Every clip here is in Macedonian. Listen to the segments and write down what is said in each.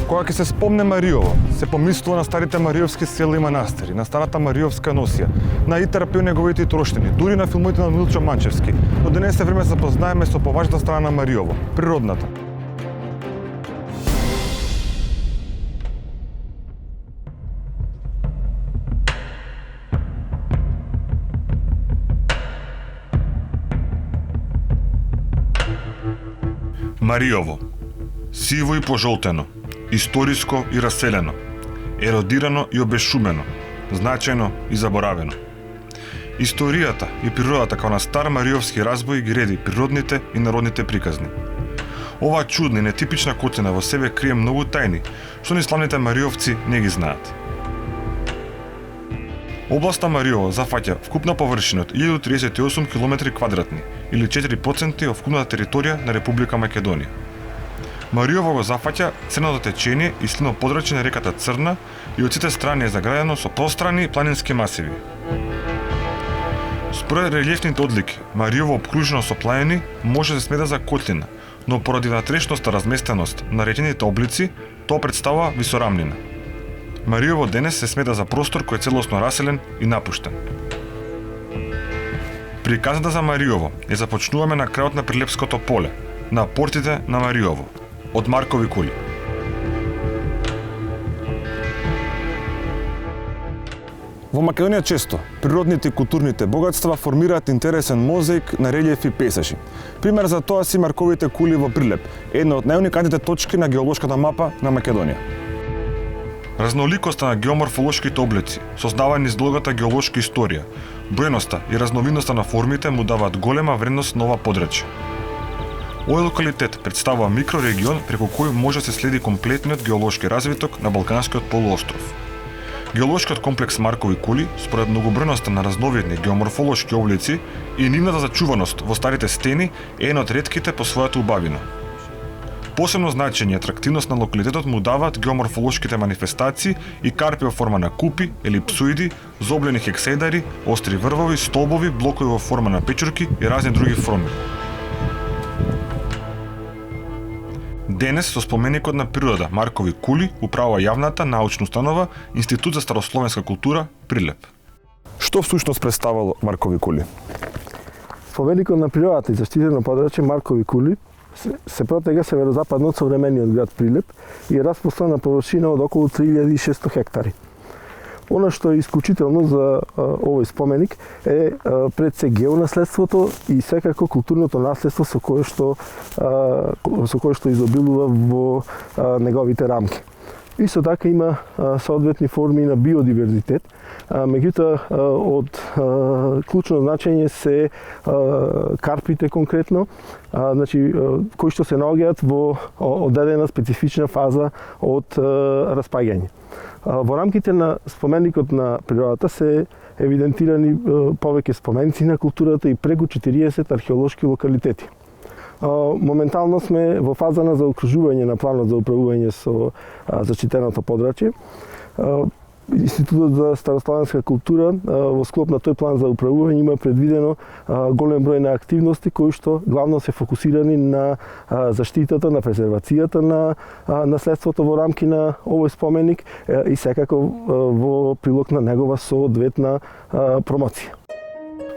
Кога ќе се спомне Мариово, се помислува на старите мариовски села и манастири, на старата мариовска носија, на Итар Пио неговите троштини, дури на филмите на Милчо Манчевски. Но денес е време да се запознаеме со поважната страна на Мариово, природната. Мариово. Сиво и пожолтено, историско и раселено, еродирано и обешумено, значајно и заборавено. Историјата и природата како на стар мариовски разбој ги реди природните и народните приказни. Оваа чудна и нетипична котлина во себе крие многу тајни, што ни славните мариовци не ги знаат. Областа Мариово зафаќа вкупна површина од 1038 км квадратни или 4% од вкупната територија на Република Македонија. Мариово го зафаќа црното течение и слино подрачје на реката Црна и од сите страни е заградено со пространи планински масиви. Според релјефните одлики, Мариово обкружено со планини може да се смета за котлина, но поради внатрешноста разместеност на речените облици, тоа представува висорамнина. Мариово денес се смета за простор кој е целосно раселен и напуштен. Приказната за Мариово е започнуваме на крајот на Прилепското поле, на портите на Мариово, од Маркови кули. Во Македонија често природните и културните богатства формираат интересен мозаик на релјефи и пейзажи. Пример за тоа си Марковите кули во Прилеп, една од најуникатните точки на геолошката мапа на Македонија. Разноликоста на геоморфолошките облици, создавани из долгата геолошка историја, бројноста и разновидноста на формите му даваат голема вредност на ова подрачје. Овој локалитет представува микрорегион преку кој може да се следи комплетниот геолошки развиток на Балканскиот полуостров. Геолошкиот комплекс Маркови кули, според многобројноста на разновидни геоморфолошки облици и нивната зачуваност во старите стени, е една од ретките по својата убавина. Посебно значење и атрактивност на локалитетот му даваат геоморфолошките манифестации и карпи во форма на купи, елипсоиди, зоблени хексаедари, остри врвови, столбови, блокови во форма на печурки и разни други форми. Денес со споменикот на природа Маркови кули управува јавната научна установа Институт за старословенска култура Прилеп. Што всушност представувало Маркови кули? Споменикот на природата и заштитено подрачје Маркови кули се протега северозападно од современиот град Прилеп и е распростран на површина од околу 3600 хектари. Она што е исклучително за овој споменик е пред се геонаследството и секако културното наследство со кое што изобилува во неговите рамки. Исто така има соодветни форми на биодиверзитет, меѓутоа од клучно значење се карпите конкретно, кои што се наоѓаат во одредена специфична фаза од распаѓање. Во рамките на споменикот на природата се евидентирани повеќе споменици на културата и преку 40 археолошки локалитети. Моментално сме во фаза на заокружување на планот за управување со зачитеното подрачје. Институтот за старословенска култура во склоп на тој план за управување има предвидено голем број на активности кои што главно се фокусирани на заштитата, на презервацијата на наследството во рамки на овој споменик и секако во прилог на негова соодветна промоција.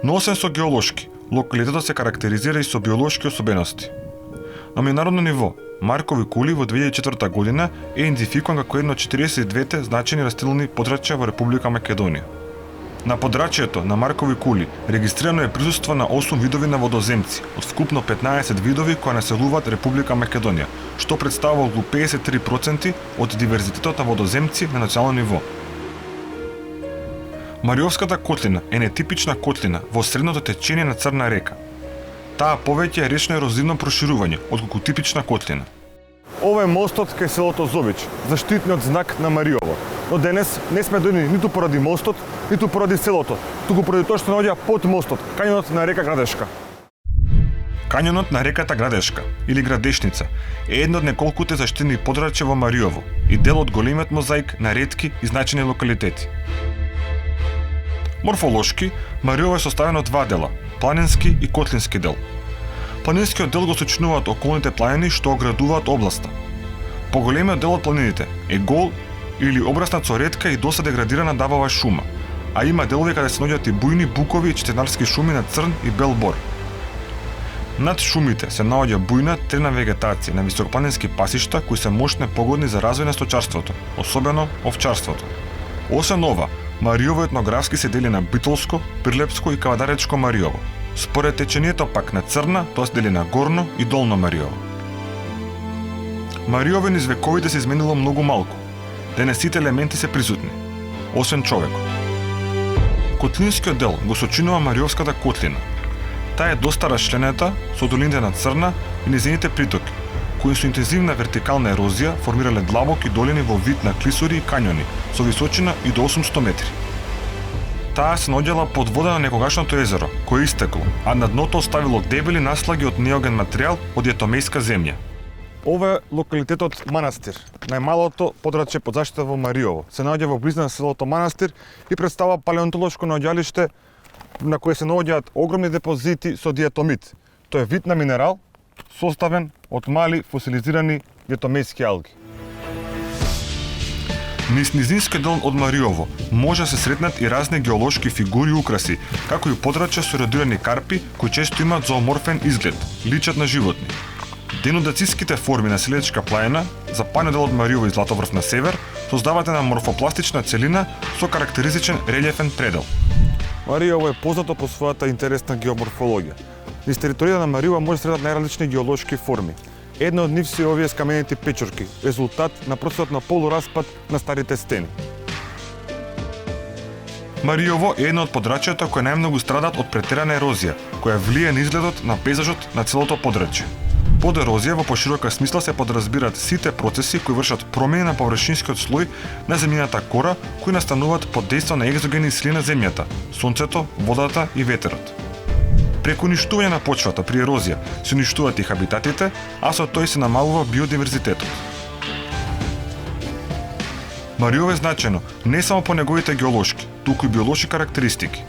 Но освен со геолошки, локалитетот се карактеризира и со биолошки особености. На меѓународно ниво, Маркови кули во 2004 година е идентификуван како едно од 42 значајни растителни подрачја во Република Македонија. На подрачјето на Маркови кули регистрирано е присуство на 8 видови на водоземци, од вкупно 15 видови кои населуваат Република Македонија, што представува околу 53% од диверзитетот на водоземци на национално ниво. Мариовската котлина е нетипична котлина во средното течение на Црна река. Таа повеќе е речно ерозивно проширување отколку типична котлина. Ова е мостот кај селото Зобич, заштитниот знак на Мариово. Но денес не сме дојдени ниту поради мостот, ниту поради селото, туку поради тоа што наоѓа под мостот, кањонот на река Градешка. Кањонот на реката Градешка, или Градешница, е едно од неколкуте заштитени подрачја во Мариово и дел од големиот мозаик на ретки и значајни локалитети. Морфолошки, Мариово е составено од два дела – планински и котлински дел. Планинскиот дел го сочинуваат околните планини што оградуваат областа. Поголемиот дел од планините е гол или обраснат со ретка и доста деградирана дабава шума, а има делови каде се наоѓаат и бујни букови и четенарски шуми на црн и бел бор. Над шумите се наоѓа бујна трена вегетација на високопланински пасишта кои се мощно погодни за развој на сточарството, особено овчарството. Освен ова, Мариово етнографски се дели на Битолско, Прилепско и Кавадаречко Мариово. Според течението пак на Црна, тоа се дели на Горно и Долно Мариово. Мариово низ вековите се изменило многу малку. Денес сите елементи се присутни, освен човекот. Котлинскиот дел го сочинува Мариовската котлина. Таа е доста расчленита со долините на Црна и низините притоки, кои со интензивна вертикална ерозија формирале длабоки долини во вид на клисури и канјони со височина и до 800 метри. Таа се наоѓала под вода на некогашното езеро, кое истекло, а на дното оставило дебели наслаги од неоген материјал од јетомејска земја. Ова е локалитетот Манастир, најмалото подрачје под заштита во Мариово. Се наоѓа во близина на селото Манастир и представува палеонтолошко наоѓалиште на кое се наоѓаат огромни депозити со диатомит. Тоа е вид на минерал составен од мали фосилизирани јетомејски алги. Низ низинскиот дел од Мариово може да се сретнат и разни геолошки фигури и украси, како и подрачја со еродирани карпи кои често имаат зооморфен изглед, личат на животни. Денудациските форми на Селечка планина, запајниот дел од Мариово и Златоврв на север, создаваат една морфопластична целина со карактеристичен релјефен предел. Мариово е познато по својата интересна геоморфологија. Низ територијата на Мариово може да се сретнат најразлични геолошки форми. Една од нив се овие скамените печорки, резултат на процесот на полураспад на старите стени. Мариово е едно од подрачјата кои најмногу страдат од претерана ерозија, која влие на изгледот на пейзажот на целото подрачје. Под ерозија во поширока смисла се подразбираат сите процеси кои вршат промени на површинскиот слој на земјината кора, кои настануваат под дејство на екзогени сили на земјата, сонцето, водата и ветерот. Преку уништување на почвата при ерозија се уништуваат и хабитатите, а со тој се намалува биодиверзитетот. Мариово е значено не само по неговите геолошки, туку и биолошки карактеристики.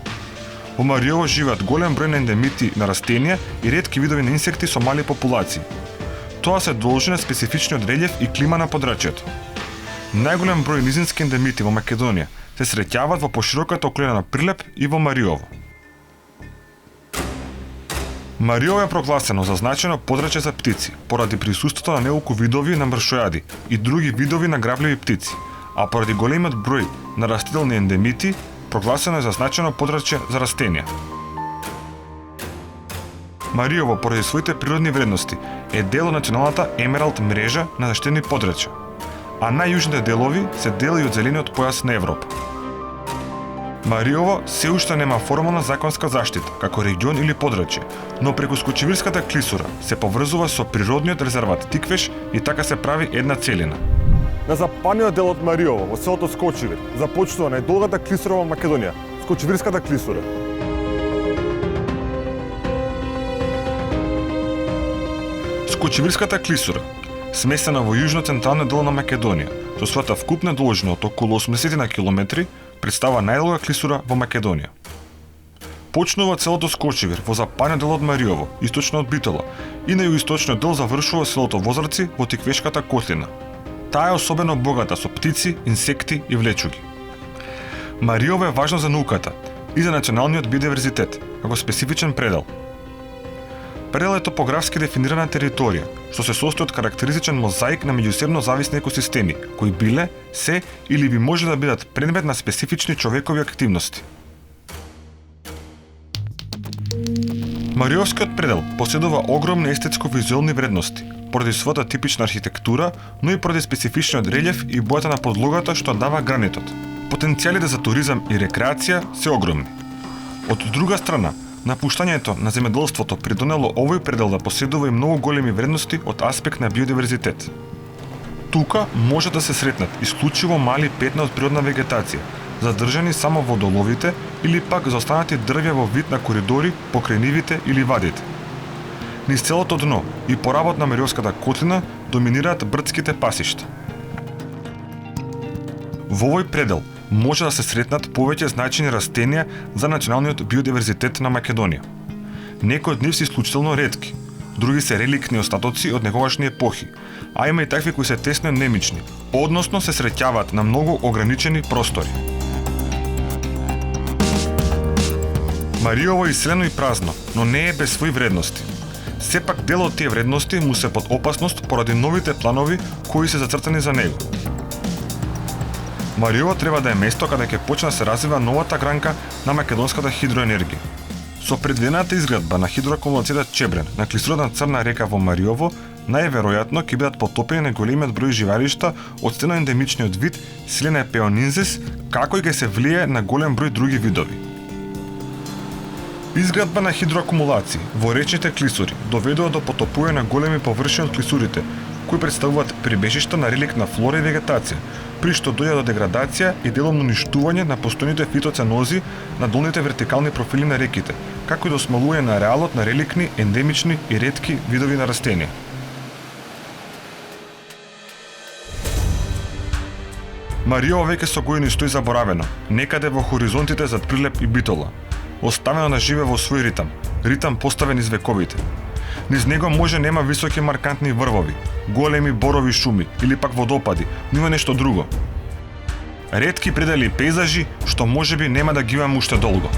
Во Мариово живеат голем број на ендемити на растенија и ретки видови на инсекти со мали популации. Тоа се должи на специфичниот релјеф и клима на подрачјето. Најголем број низински ендемити во Македонија се среќаваат во пошироката околина на Прилеп и во Мариово. Мариово е прогласено за значено подрачје за птици, поради присуството на неколку видови на мршојади и други видови на грабливи птици, а поради големиот број на растителни ендемити, прогласено е за значено подрачје за растенија. Мариово, поради своите природни вредности, е дел од националната Емералд мрежа на заштитени подрачја, а најјужните делови се дел и од зелениот појас на Европа. Мариово се уште нема формална законска заштита, како регион или подрачје, но преку Скочевирската клисура се поврзува со природниот резерват Тиквеш и така се прави една целина. На западниот дел од Мариово, во селото Скочевир, започнува најдолгата клисура во Македонија, Скочевирската клисура. Скочевирската клисура, сместена во јужно-централниот дел на Македонија, со својата вкупна должина од околу 80 на километри, представа најдолга клисура во Македонија. Почнува селото Скочевир во западниот дел од Мариово, источно од Битола, и на југоисточниот дел завршува селото Возрци во Тиквешката котлина. Таа е особено богата со птици, инсекти и влечуги. Мариово е важно за науката и за националниот биодиверзитет, како специфичен предел. Предел е топографски дефинирана територија, што се состои од карактеристичен мозаик на меѓусебно зависни екосистеми, кои биле, се или би може да бидат предмет на специфични човекови активности. Мариовскиот предел поседува огромни естетско-визуелни вредности, поради својата типична архитектура, но и поради специфичниот релјеф и бојата на подлогата што дава гранитот. Потенцијалите за туризам и рекреација се огромни. Од друга страна, напуштањето на земјоделството придонело овој предел да поседува и многу големи вредности од аспект на биодиверзитет. Тука може да се сретнат исклучиво мали петна од природна вегетација, задржани само во доловите или пак заостанати дрвја во вид на коридори покрај нивите или вадите. Низ целото дно и поработ на Мариовската котлина доминираат брдските пасишта. Во овој предел може да се сретнат повеќе значајни растенија за националниот биодиверзитет на Македонија. Некои од нив се исклучително ретки, други се реликтни остатоци од некогашни епохи, а има и такви кои се тесно немични, односно се среќаваат на многу ограничени простори. Мариово е исцелено и празно, но не е без своји вредности. Сепак дел од тие вредности му се под опасност поради новите планови кои се зацртани за него. Мариово треба да е место каде ќе почне да се развива новата гранка на македонската хидроенергија. Со предвидената изградба на хидроакумулацијата Чебрен на клисурата на Црна река во Мариово, најверојатно ќе бидат потопени неголемиот број живалишта од стено ендемичниот вид Silene peonensis, како и ќе се влие на голем број други видови. Изградба на хидроакумулации во речните клисури доведува до потопување на големи површини од клисурите, кои представуваат прибежишта на реликтна флора и вегетација, при што дојде до деградација и деломно уништување на постојните фитоценози на долните вертикални профили на реките, како и до смалување на ареалот на реликтни, ендемични и ретки видови на растенија. Мариово веќе со години стои заборавено, некаде во хоризонтите зад Прилеп и Битола, оставено да живее во свој ритам, ритам поставен из вековите. Низ него може нема високи маркантни врвови, големи борови шуми или пак водопади, но има нешто друго. Ретки предели и пейзажи што можеби нема да ги имаме уште долго.